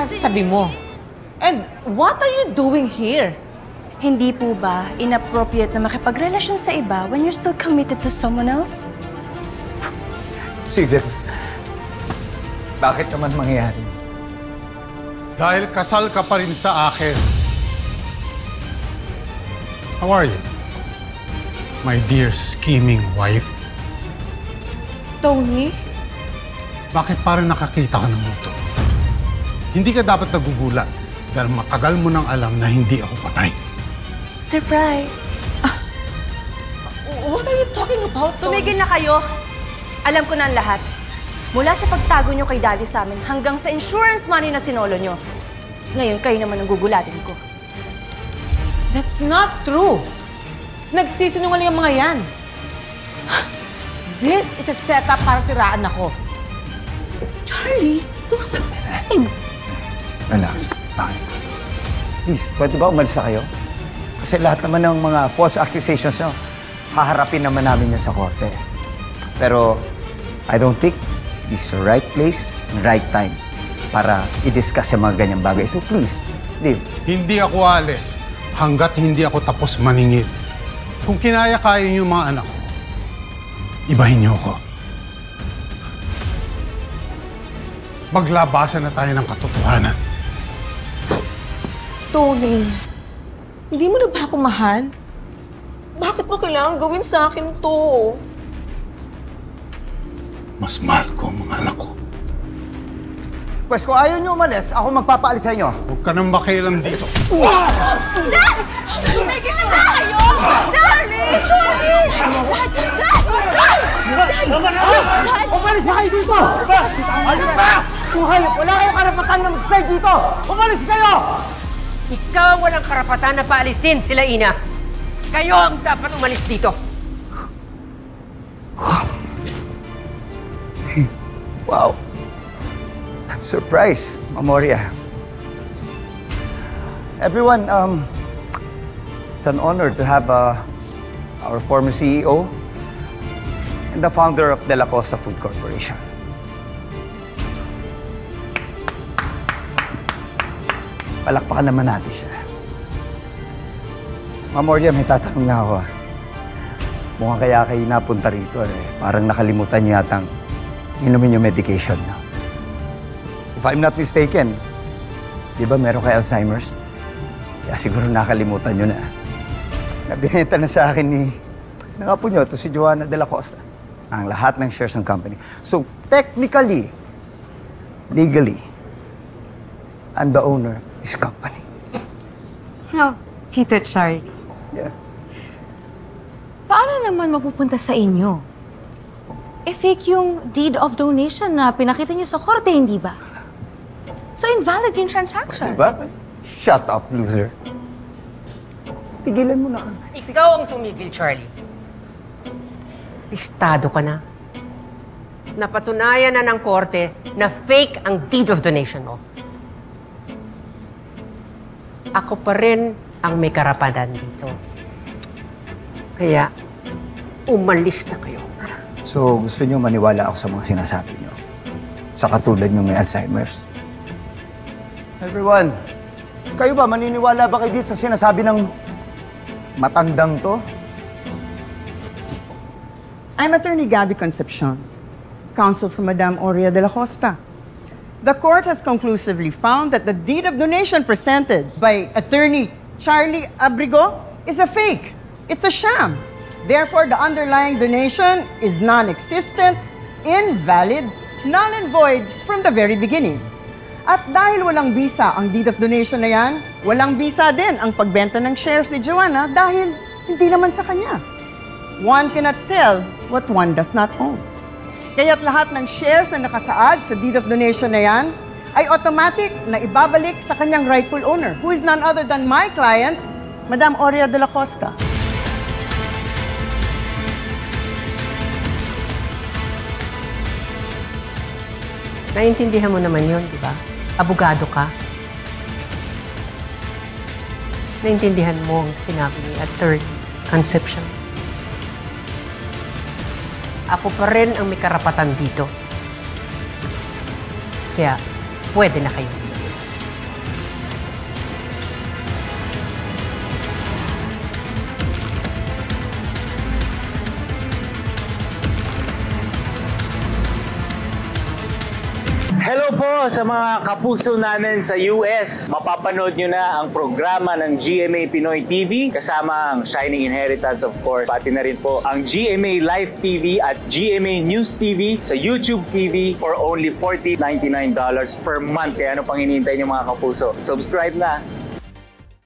sinasabi mo? And what are you doing here? Hindi po ba inappropriate na makipagrelasyon sa iba when you're still committed to someone else? Sige. Bakit naman mangyayari? Dahil kasal ka pa rin sa akin. How are you? My dear scheming wife. Tony? Bakit parang nakakita ka ng multo? Hindi ka dapat nagugulat dahil matagal mo nang alam na hindi ako patay. Surprise! What are you talking about, Tony? Tumigil na kayo. Alam ko na ang lahat. Mula sa pagtago nyo kay Daddy sa amin hanggang sa insurance money na sinolo nyo. Ngayon, kayo naman ang gugulatin ko. That's not true. Nagsisinungaling ang mga yan. This is a setup para siraan ako. Charlie, do something! Relax. Bakit? Please, pwede ba umalis na kayo? Kasi lahat naman ng mga false accusations nyo, haharapin naman namin yan sa korte. Pero, I don't think this is the right place and right time para i-discuss yung mga ganyang bagay. So please, leave. Hindi ako alis hanggat hindi ako tapos maningil. Kung kinaya-kaya niyo yung mga anak ko, ibahin niyo ako. Maglabasan na tayo ng katotohanan. Tony, hindi mo na ba ako mahal? Bakit mo kailangan gawin sa akin to? Mas mahal ko ang mga anak ko. Pues kung ayaw niyo umalis, ako magpapaalis sa inyo. Huwag ka nang makialam dito. Dad! Tumigil na tayo! Darling! Charlie! Dad! Umalis na kayo dito! Ano ba? Kung kayo, wala kayong karapatan na mag-stay dito! Umalis kayo! Ikaw walang karapatan na paalisin sila, Ina. Kayo ang dapat umalis dito. Wow. I'm surprised, Memoria. Everyone, it's an honor to have our former CEO and the founder of De La Costa Food Corporation. Palakpakan naman natin siya. Memoria, may tatanong na ako. Mukhang kaya kayo napunta rito Parang nakalimutan niyo yatang inumin yung medication niyo. If I'm not mistaken, di ba meron kay Alzheimer's? Kaya siguro nakalimutan niyo na. Nabinenta na sa akin ng apo niyo, to si Joanna De La Costa, ang lahat ng shares ng company. So, technically, legally, I'm the owner of this company. No, Tito Charlie. Yeah. Paano naman mapupunta sa inyo? Fake yung deed of donation na pinakita niyo sa korte, hindi ba? So invalid yung transaction. Diba? Shut up, loser. Pigilan mo na kami. Ikaw ang tumigil, Charlie. Pistado ka na. Napatunayan na ng korte na fake ang deed of donation mo. Ako pa rin ang may karapatan dito. Kaya, umalis na kayo. So, gusto niyo maniwala ako sa mga sinasabi niyo? Sa katulad niyo may Alzheimer's? Everyone, kayo ba, maniniwala ba kayo dito sa sinasabi ng matandang to? I'm Attorney Gabby Concepcion, counsel for Madame Oria de la Costa. The court has conclusively found that the deed of donation presented by Attorney Charlie Abrigo is a fake. It's a sham. Therefore, the underlying donation is non-existent, invalid, null and void from the very beginning. At dahil walang bisa ang deed of donation na yan, walang bisa din ang pagbenta ng shares ni Joanna dahil hindi naman sa kanya. One cannot sell what one does not own. Kaya't lahat ng shares na nakasaad sa deed of donation na yan ay automatic na ibabalik sa kanyang rightful owner, who is none other than my client, Madame Oria de la Costa. Naiintindihan mo naman yun, di ba? Abogado ka. Naiintindihan mo ang sinabi ni Attorney Concepcion. Ako pa rin ang may karapatan dito. Kaya, pwede na kayo umalis. Please. Hello po sa mga kapuso namin sa US. Mapapanood nyo na ang programa ng GMA Pinoy TV kasama ang Shining Inheritance of course. Pati na rin po ang GMA Live TV at GMA News TV sa YouTube TV for only $40.99 per month. Kaya ano pang hinihintay nyo mga kapuso? Subscribe na!